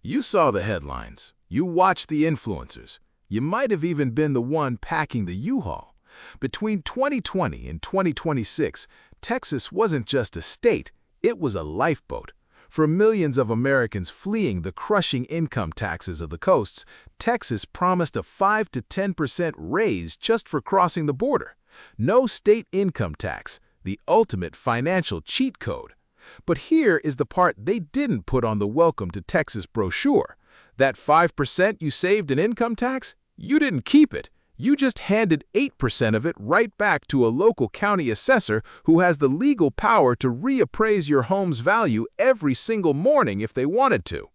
You saw the headlines. You watched the influencers. You might have even been the one packing the U-Haul. Between 2020 and 2026, Texas wasn't just a state, it was a lifeboat. For millions of Americans fleeing the crushing income taxes of the coasts, Texas promised a 5 to 10% raise just for crossing the border. No state income tax, the ultimate financial cheat code. But here is the part they didn't put on the Welcome to Texas brochure. That 5% you saved in income tax, you didn't keep it. You just handed 8% of it right back to a local county assessor who has the legal power to reappraise your home's value every single morning if they wanted to.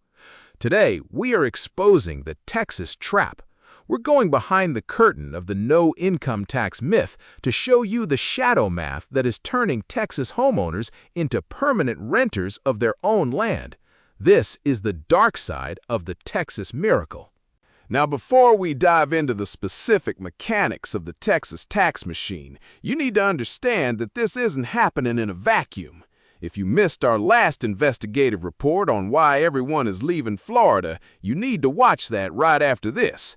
Today, we are exposing the Texas trap. We're going behind the curtain of the no income tax myth to show you the shadow math that is turning Texas homeowners into permanent renters of their own land. This is the dark side of the Texas miracle. Now, before we dive into the specific mechanics of the Texas tax machine, you need to understand that this isn't happening in a vacuum. If you missed our last investigative report on why everyone is leaving Florida, you need to watch that right after this.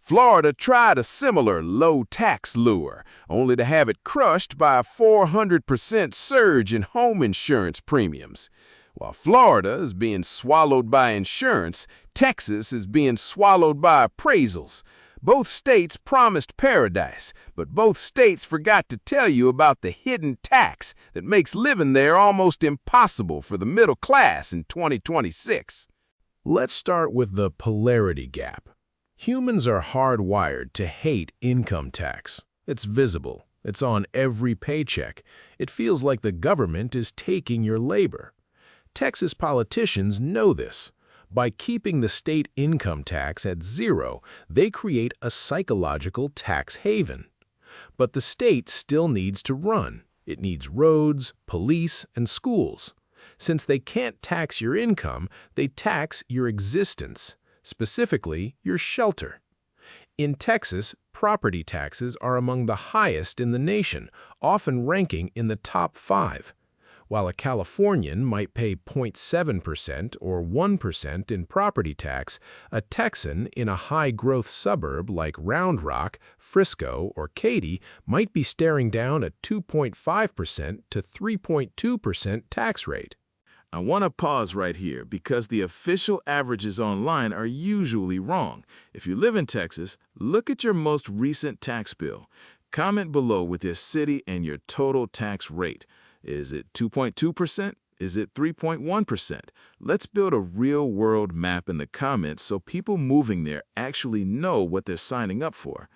Florida tried a similar low-tax lure, only to have it crushed by a 400% surge in home insurance premiums. While Florida is being swallowed by insurance, Texas is being swallowed by appraisals. Both states promised paradise, but both states forgot to tell you about the hidden tax that makes living there almost impossible for the middle class in 2026. Let's start with the polarity gap. Humans are hardwired to hate income tax. It's visible. It's on every paycheck. It feels like the government is taking your labor. Texas politicians know this. By keeping the state income tax at zero, they create a psychological tax haven. But the state still needs to run. It needs roads, police, and schools. Since they can't tax your income, they tax your existence, specifically your shelter. In Texas, property taxes are among the highest in the nation, often ranking in the top 5. While a Californian might pay 0.7% or 1% in property tax, a Texan in a high-growth suburb like Round Rock, Frisco, or Katy might be staring down a 2.5% to 3.2% tax rate. I want to pause right here because the official averages online are usually wrong. If you live in Texas, look at your most recent tax bill. Comment below with your city and your total tax rate. Is it 2.2%? Is it 3.1%? Let's build a real-world map in the comments so people moving there actually know what they're signing up for.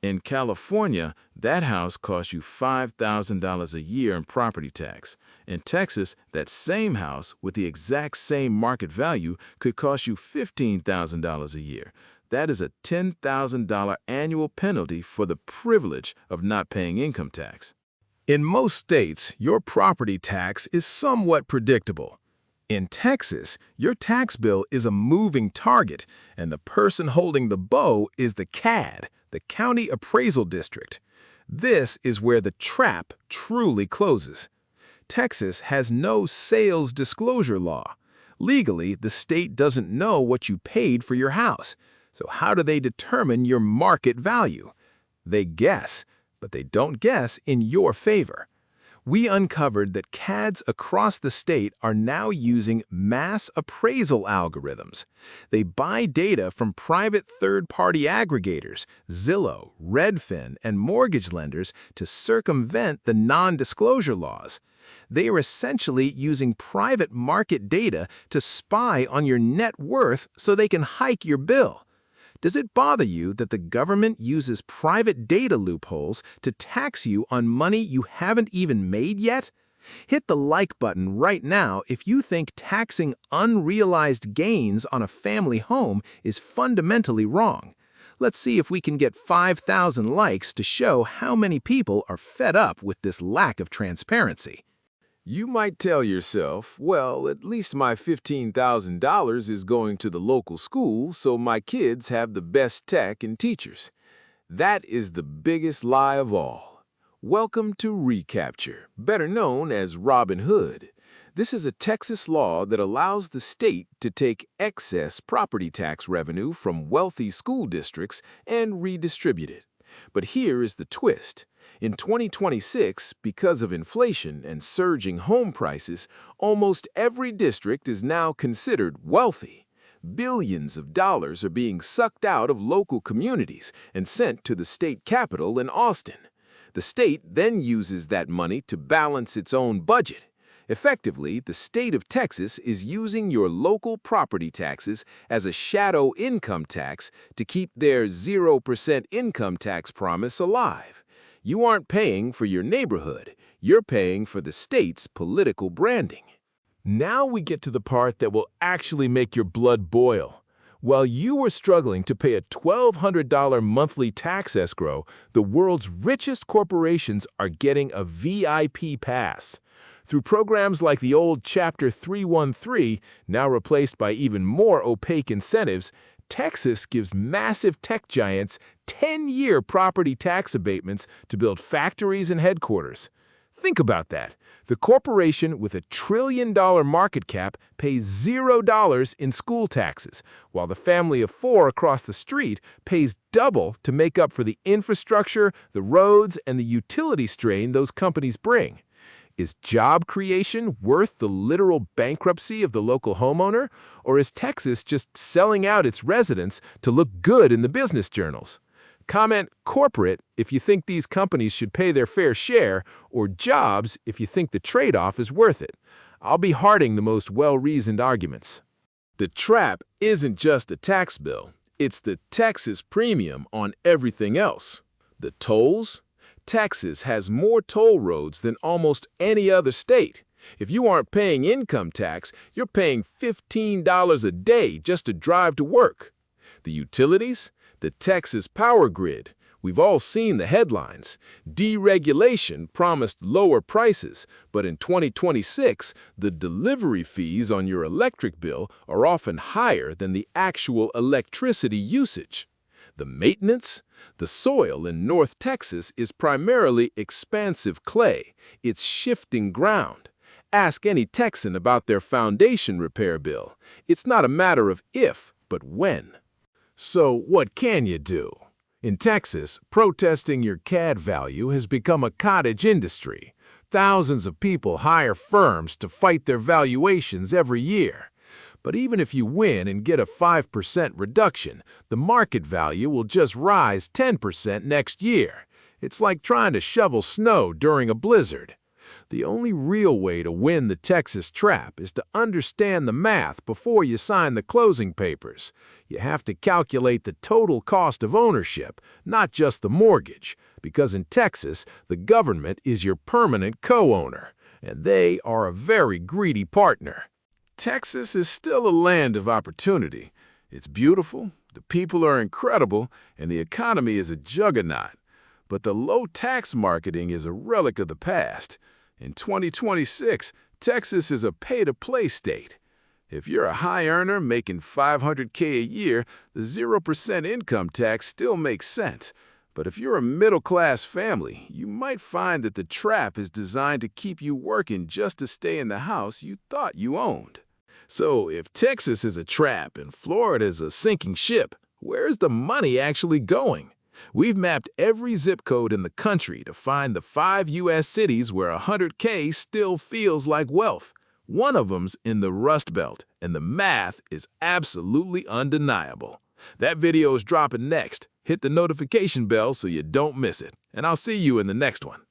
In California, that house costs you $5,000 a year in property tax. In Texas, that same house with the exact same market value could cost you $15,000 a year. That is a $10,000 annual penalty for the privilege of not paying income tax. In most states, your property tax is somewhat predictable. In Texas, your tax bill is a moving target, and the person holding the bow is the CAD, the County Appraisal District. This is where the trap truly closes. Texas has no sales disclosure law. Legally, the state doesn't know what you paid for your house. So how do they determine your market value? They guess. But they don't guess in your favor. We uncovered that CADs across the state are now using mass appraisal algorithms. They buy data from private third-party aggregators, Zillow, Redfin, and mortgage lenders to circumvent the non-disclosure laws. They are essentially using private market data to spy on your net worth so they can hike your bill. Does it bother you that the government uses private data loopholes to tax you on money you haven't even made yet? Hit the like button right now if you think taxing unrealized gains on a family home is fundamentally wrong. Let's see if we can get 5,000 likes to show how many people are fed up with this lack of transparency. You might tell yourself, well, at least my $15,000 is going to the local school, so my kids have the best tech and teachers. That is the biggest lie of all. Welcome to recapture, better known as Robin Hood. This is a Texas law that allows the state to take excess property tax revenue from wealthy school districts and redistribute it. But here is the twist. In 2026, because of inflation and surging home prices, almost every district is now considered wealthy. Billions of dollars are being sucked out of local communities and sent to the state capital in Austin. The state then uses that money to balance its own budget. Effectively, the state of Texas is using your local property taxes as a shadow income tax to keep their 0% income tax promise alive. You aren't paying for your neighborhood, you're paying for the state's political branding. Now we get to the part that will actually make your blood boil. While you were struggling to pay a $1,200 monthly tax escrow, the world's richest corporations are getting a VIP pass. Through programs like the old Chapter 313, now replaced by even more opaque incentives, Texas gives massive tech giants 10-year property tax abatements to build factories and headquarters. Think about that. The corporation with a $1 trillion market cap pays $0 in school taxes, while the family of 4 across the street pays double to make up for the infrastructure, the roads, and the utility strain those companies bring. Is job creation worth the literal bankruptcy of the local homeowner, or is Texas just selling out its residents to look good in the business journals? Comment corporate if you think these companies should pay their fair share, or jobs if you think the trade-off is worth it. I'll be hearting the most well-reasoned arguments. The trap isn't just the tax bill, it's the Texas premium on everything else. The tolls? Texas has more toll roads than almost any other state. If you aren't paying income tax, you're paying $15 a day just to drive to work. The utilities? The Texas power grid. We've all seen the headlines. Deregulation promised lower prices, but in 2026, the delivery fees on your electric bill are often higher than the actual electricity usage. The maintenance? The soil in North Texas is primarily expansive clay. It's shifting ground. Ask any Texan about their foundation repair bill. It's not a matter of if, but when. So what can you do? In Texas, protesting your CAD value has become a cottage industry. Thousands of people hire firms to fight their valuations every year. But even if you win and get a 5% reduction, the market value will just rise 10% next year. It's like trying to shovel snow during a blizzard. The only real way to win the Texas trap is to understand the math before you sign the closing papers. You have to calculate the total cost of ownership, not just the mortgage, because in Texas, the government is your permanent co-owner, and they are a very greedy partner. Texas is still a land of opportunity. It's beautiful, the people are incredible, and the economy is a juggernaut. But the low tax marketing is a relic of the past. In 2026, Texas is a pay-to-play state. If you're a high earner making $500K a year, the 0% income tax still makes sense. But if you're a middle-class family, you might find that the trap is designed to keep you working just to stay in the house you thought you owned. So if Texas is a trap and Florida is a sinking ship, where's the money actually going? We've mapped every zip code in the country to find the 5 U.S. cities where $100K still feels like wealth. One of them's in the Rust Belt, and the math is absolutely undeniable. That video is dropping next. Hit the notification bell so you don't miss it, and I'll see you in the next one.